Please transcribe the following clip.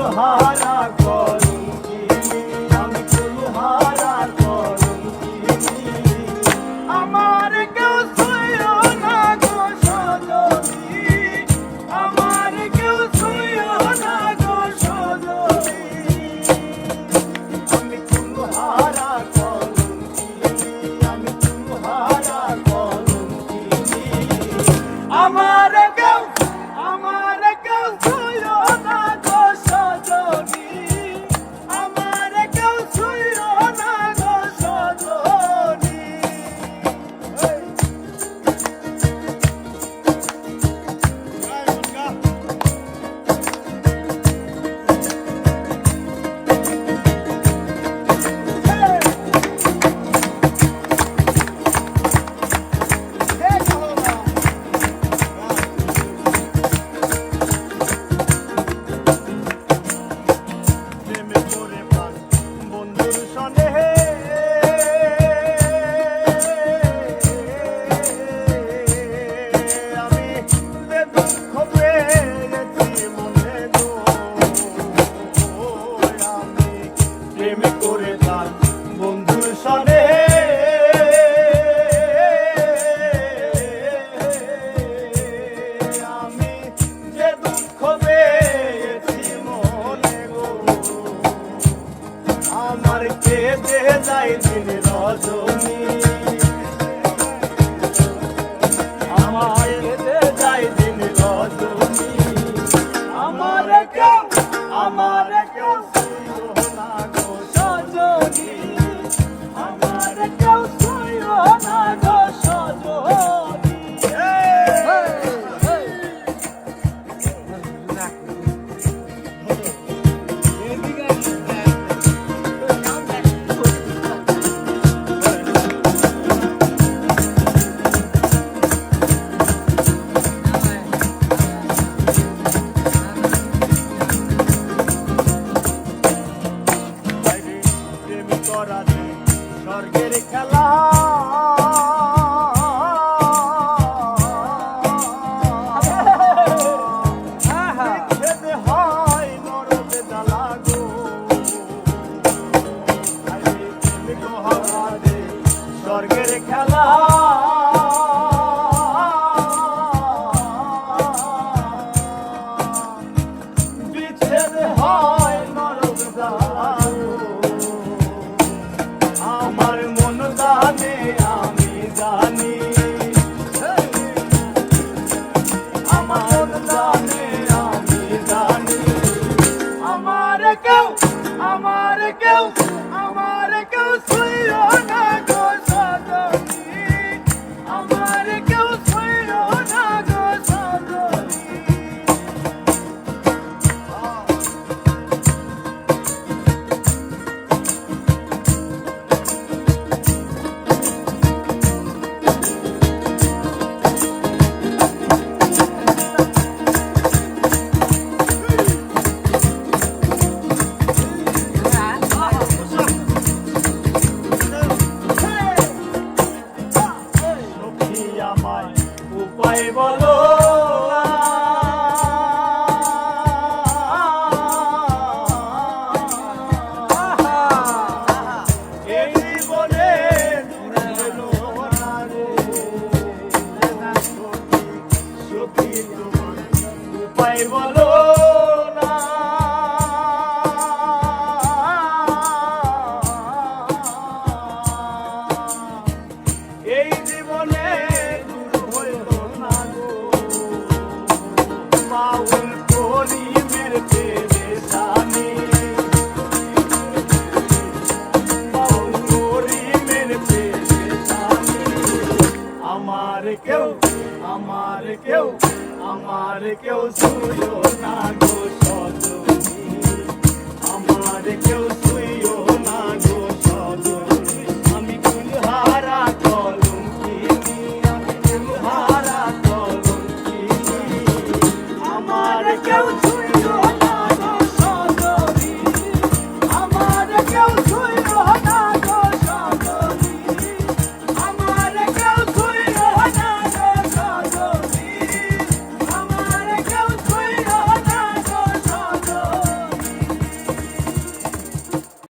কুলহারা কলঙ্কিনী, আমি কুলহারা কলঙ্কিনী। আমার কেউ ছুঁয়ো না গো সজনী, আমার কেউ ছুঁয়ো না গো সজনী। আমি কুলহারা কলঙ্কিনী, আমি কুলহারা কলঙ্কিনী। আমার কেউ ছুঁয়ো না গো সজনী, আমার কেউ ছুঁয়ো না গো সজনী। প্রেমে পড়ে প্রাণ বন্ধুর সনেহে, আমি বেদুঃখ পেয়েছি মনে গো। আমি প্রেমে করে প্রাণ বন্ধুর সনেহে, আমি যে দুঃখ পেয়েছি মনে গো। আমার কেঁদে যায় দিন রজনী, আমার কেঁদে যায় দিন রজনী। আমার কেউ ছুঁয়ো না গো সজনী, আমার কেউ ছুঁয়ো না গো সজনী। প্রেম করা যে স্বর্গের খেলা, বিচ্ছেদ হয় নরক জ্বালা গো। প্রেম করা যে স্বর্গের খেলা, বিচ্ছেদ হয় নরক জ্বালা গো। আমার মন জানে আমি জানি, আমার মন জানে আমি জানি। আমার কেউ ছুঁয়ো না গো সজনী, আমার কেউ ছুঁয়ো না গো সজনী। সখী আমায় উপায় বলো, এই জীবনে দূরে গেলো না রে। সখী তোমার উপায় বলো না, এই জীবনে দূর হইল না গো। বাউল করিমের পেরেশানি, বাউল করিমের পেরেশানি। আমার কেউ ছুঁয়ো না গো সজনী, আমার কেউ ছুঁয়ো না গো সজনী। আমি কুলহারা কলঙ্কিনী, আমি কুলহারা কলঙ্কিনী। আমার কেউ ছুঁয়ো